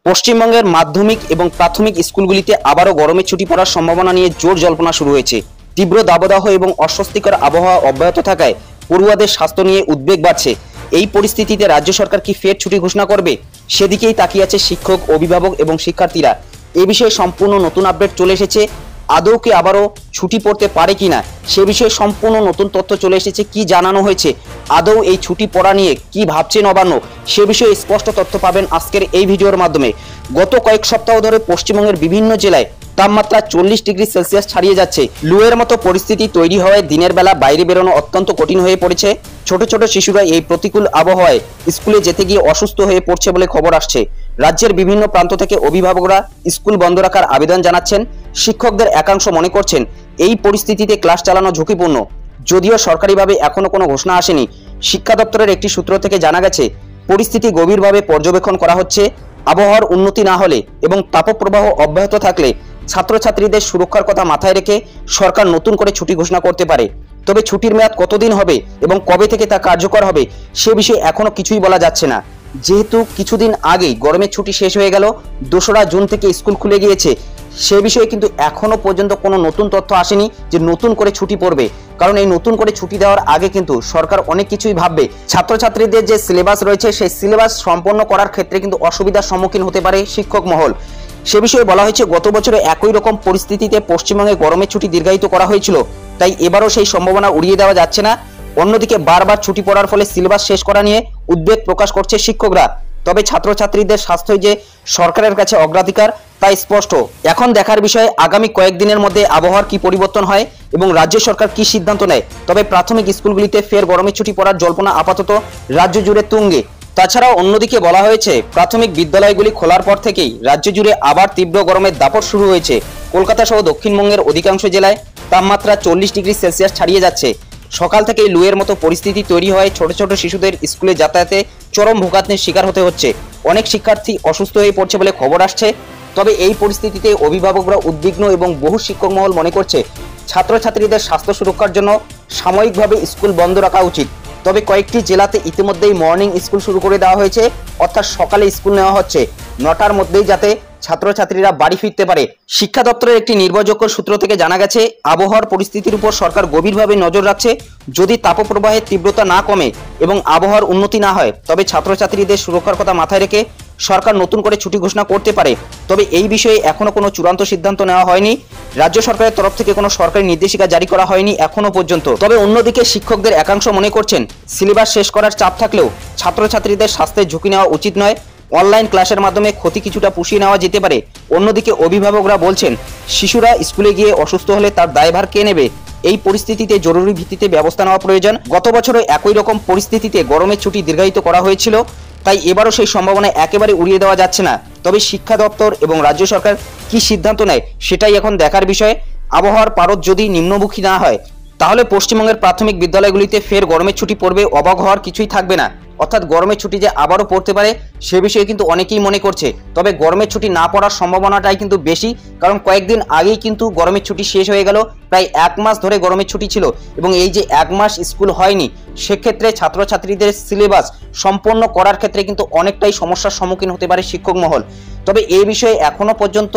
পশ্চিমবঙ্গের মাধ্যমিক এবং প্রাথমিক স্কুলগুলিতে আবারও গরমের ছুটি পড়ার সম্ভাবনা নিয়ে জোর জল্পনা শুরু হয়েছে। তীব্র দাবদাহ এবং অস্বস্তিকর আবহাওয়া অব্যাহত থাকায় পড়ুয়াদের স্বাস্থ্য নিয়ে উদ্বেগ বাড়ছে। এই পরিস্থিতিতে রাজ্য সরকার কি ফের ছুটি ঘোষণা করবে, সেদিকেই তাকিয়ে আছে শিক্ষক, অভিভাবক এবং শিক্ষার্থীরা। এ বিষয়ে সম্পূর্ণ নতুন আপডেট চলে এসেছে। আদৌ কি আবারও ছুটি পড়তে পারে কিনা সে বিষয়ে সম্পূর্ণ নতুন তথ্য চলে এসেছে। কি জানানো হয়েছে, আদৌ এই ছুটি পড়া নিয়ে কি ভাবছে নবান্ন, সে বিষয়ে স্পষ্ট তথ্য পাবেন আজকের এই ভিডিওর মাধ্যমে। গত কয়েক সপ্তাহ ধরে পশ্চিমবঙ্গের বিভিন্ন জেলায় তাপমাত্রা 40 ডিগ্রি সেলসিয়াস ছাড়িয়ে যাচ্ছে। লুয়ের মতো পরিস্থিতি তৈরি হওয়ায় দিনের বেলা বাইরে বেরোনো অত্যন্ত কঠিন হয়ে পড়েছে। ছোট ছোট শিশুরা এই প্রতিকূল আবহাওয়ায় স্কুলে যেতে গিয়ে অসুস্থ হয়ে পড়ছে বলে খবর আসছে। রাজ্যের বিভিন্ন প্রান্ত থেকে অভিভাবকরা স্কুল বন্ধ রাখার আবেদন জানাচ্ছেন। শিক্ষকদের একাংশ মনে করছেন এই পরিস্থিতিতে ক্লাস চালানো ঝুঁকিপূর্ণ। যদিও সরকারিভাবে এখনো কোনো ঘোষণা আসেনি, শিক্ষা দপ্তরের একটি সূত্র থেকে জানা গেছে পরিস্থিতি গভীরভাবে পর্যবেক্ষণ করা হচ্ছে। আবহাওয়ার উন্নতি না হলে এবং তাপপ্রবাহ অব্যাহত থাকলে ছাত্রছাত্রীদের সুরক্ষার কথা মাথায় রেখে সরকার নতুন করে ছুটি ঘোষণা করতে পারে। তবে ছুটির মেয়াদ কতদিন হবে এবং কবে থেকে তা কার্যকর হবে সে বিষয়ে এখনো কিছুই বলা যাচ্ছে না। যেহেতু কিছুদিন আগেই গরমের ছুটি শেষ হয়ে গেল, 2রা জুন থেকে স্কুল খুলে গিয়েছে, সে বিষয়ে কিন্তু এখনো পর্যন্ত কোনো নতুন তথ্য আসেনি যে নতুন করে ছুটি পড়বে। কারণ এই নতুন করে ছুটি দেওয়ার আগে কিন্তু সরকার অনেক কিছুই ভাববে। ছাত্রছাত্রীদের যে সিলেবাস রয়েছে সেই সিলেবাস সম্পন্ন করার ক্ষেত্রে কিন্তু অসুবিধার সম্মুখীন হতে পারে শিক্ষক মহল। সে বিষয়ে বলা হয়েছে গত বছরে একই রকম পরিস্থিতিতে পশ্চিমবঙ্গে গরমের ছুটি দীর্ঘায়িত করা হয়েছিল, তাই এবারও সেই সম্ভাবনা উড়িয়ে দেওয়া যাচ্ছে না। অন্যদিকে বারবার ছুটি পড়ার ফলে সিলেবাস শেষ করা নিয়ে উদ্বেগ প্রকাশ করছে শিক্ষকরা। তবে ছাত্রছাত্রীদের স্বাস্থ্যই যে সরকারের কাছে অগ্রাধিকার তা স্পষ্ট। এখন দেখার বিষয় আগামী কয়েকদিনের মধ্যে আবহাওয়ার কি পরিবর্তন হয় এবং রাজ্য সরকার কি সিদ্ধান্ত নেয়। তবে প্রাথমিক স্কুলগুলিতে ফের গরমের ছুটি পড়ার জল্পনা আপাতত রাজ্য জুড়ে তুঙ্গে। তাছাড়াও অন্যদিকে বলা হয়েছে প্রাথমিক বিদ্যালয়গুলি খোলার পর থেকেই রাজ্য জুড়ে আবার তীব্র গরমের দাপট শুরু হয়েছে। কলকাতা সহ দক্ষিণবঙ্গের অধিকাংশ জেলায় তাপমাত্রা 40 ডিগ্রি সেলসিয়াস ছাড়িয়ে যাচ্ছে। সকাল থেকেই লুয়ের মতো পরিস্থিতি তৈরি হয়, ছোট ছোট শিশুদের স্কুলে যাতায়াতে চরম ভোগান্তির শিকার হতে হচ্ছে। অনেক শিক্ষার্থী অসুস্থ হয়ে পড়ছে বলে খবর আসছে। তবে এই পরিস্থিতিতে অভিভাবকরা উদ্বিগ্ন এবং বহু শিক্ষক মহল মনে করছে ছাত্রছাত্রীদের স্বাস্থ্য সুরক্ষার জন্য সাময়িকভাবে স্কুল বন্ধ রাখা উচিত। তবে কয়েকটি জেলাতে ইতিমধ্যেই মর্নিং স্কুল শুরু করে দেওয়া হয়েছে, অর্থাৎ সকালে স্কুল নেওয়া হচ্ছে 9টার মধ্যেই, যাতে ছাত্রছাত্রীরা বাড়ি ফিরতে পারে। শিক্ষা দপ্তরের একটি নির্ভরযোগ্য সূত্র থেকে জানা গেছে আবহাওয়ার পরিস্থিতির উপর সরকার গভীরভাবে নজর রাখছে। যদি তাপপ্রবাহের তীব্রতা না কমে এবং আবহাওয়ার উন্নতি না হয় তবে ছাত্রছাত্রীদের সুরক্ষার কথা মাথায় রেখে সরকার নতুন করে ছুটি ঘোষণা করতে পারে। তবে এই বিষয়ে এখনো কোনো চূড়ান্ত সিদ্ধান্ত নেওয়া হয়নি। রাজ্য সরকারের তরফ থেকে কোনো সরকারি নির্দেশিকা জারি করা হয়নি এখনো পর্যন্ত। তবে অন্যদিকে শিক্ষকদের একাংশ মনে করছেন সিলেবাস শেষ করার চাপ থাকলেও ছাত্রছাত্রীদের স্বাস্থ্যের ঝুঁকি নেওয়া উচিত নয়। অনলাইন ক্লাসের মাধ্যমে ক্ষতি কিছুটা পুষিয়ে নেওয়া যেতে পারে। অন্যদিকে অভিভাবকরা বলছেন শিশুরা স্কুলে গিয়ে অসুস্থ হলে তার দায়ভার কে নেবে। এই পরিস্থিতিতে জরুরি ভিত্তিতে ব্যবস্থা নেওয়া প্রয়োজন। গত বছরও একই রকম পরিস্থিতিতে গরমের ছুটি দীর্ঘায়িত করা হয়েছিল, তাই এবারও সেই সম্ভাবনা একেবারে উড়িয়ে দেওয়া যাচ্ছে না। তবে শিক্ষা দপ্তর এবং রাজ্য সরকার কি সিদ্ধান্ত নেয় সেটাই এখন দেখার বিষয়। আবহাওয়ার পারদ যদি নিম্নমুখী না হয় তাহলে পশ্চিমবঙ্গের প্রাথমিক বিদ্যালয়গুলিতে ফের গরমের ছুটি পড়বে, অবাক হওয়ার কিছুই থাকবে না। অর্থাৎ গরমের ছুটি যে আবারও পড়তে পারে সে বিষয়ে কিন্তু অনেকেই মনে করছে। তবে গরমের ছুটি না পড়ার সম্ভাবনাটাই কিন্তু বেশি, কারণ কয়েকদিন আগেই কিন্তু গরমের ছুটি শেষ হয়ে গেল। প্রায় 1 মাস ধরে গরমের ছুটি ছিল এবং এই যে 1 মাস স্কুল হয়নি, সেক্ষেত্রে ছাত্রছাত্রীদের সিলেবাস সম্পন্ন করার ক্ষেত্রে কিন্তু অনেকটাই সমস্যার সম্মুখীন হতে পারে শিক্ষক মহল। তবে এই বিষয়ে এখনো পর্যন্ত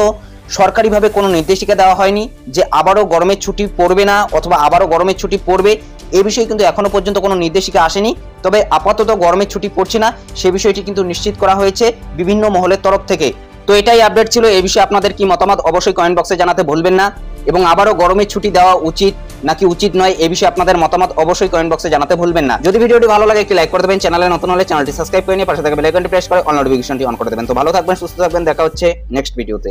সরকারিভাবে কোনো নির্দেশিকা দেওয়া হয়নি যে আবারও গরমের ছুটি পড়বে না অথবা আবারও গরমের ছুটি পড়বে। এই বিষয়ে কিন্তু এখনো পর্যন্ত কোনো নির্দেশিকা আসেনি। তবে আপাতত গরমের ছুটি পড়ছে না সে বিষয়টি কিন্তু নিশ্চিত করা হয়েছে বিভিন্ন মহলের তরফ থেকে। তো এটাই আপডেট ছিল। এই বিষয়ে আপনাদের কি মতামত অবশ্যই কমেন্ট বক্সে জানাতে ভুলবেন না। এবং আবারও গরমের ছুটি দেওয়া উচিত নাকি উচিত নয় এই বিষয়ে আপনাদের মতামত অবশ্যই কমেন্ট বক্সে জানাতে ভুলবেন না। যদি ভিডিওটি ভালো লাগে একটি লাইক করে দেবেন, চ্যানেলে নতুন হলে চ্যানেলটি সাবস্ক্রাইব করে নিয়ে পাশে থাকা বেল আইকনটি প্রেস করে অল নোটিফিকেশনটি অন করে দেবেন। তো ভালো থাকবেন, সুস্থ থাকবেন, দেখা হচ্ছে নেক্সট ভিডিওতে।